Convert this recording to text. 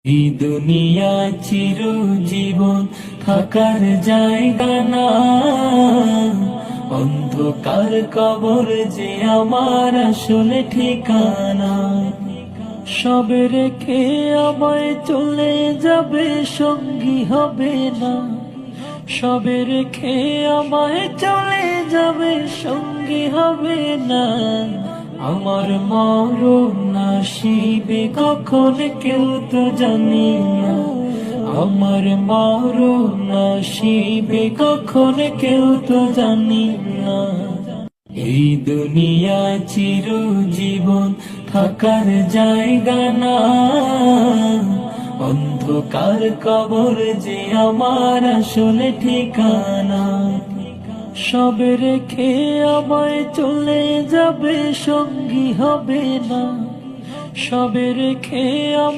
এই দুনিয়া চিরজীবন থাকার জায়গা না, অন্ধকার কবর যে আমার আসলে ঠিকানা। সবে রেখে আমায় চলে যাবে, সঙ্গী হবে না। সবে রেখে আমায় চলে যাবে, সঙ্গী হবে না। আমার মরণ আসিবে কখন কেউ তো জানি না। আমার মরণ আসিবে কখন কেউ তো জানি না। এই দুনিয়া চিরজীবন থাকার জায়গা না, অন্ধকার কবর যে আমার আসলে ঠিকানা। সবে রেখে আমায় চলে যাবে, সঙ্গী হবে না। সবে রেখে আমায়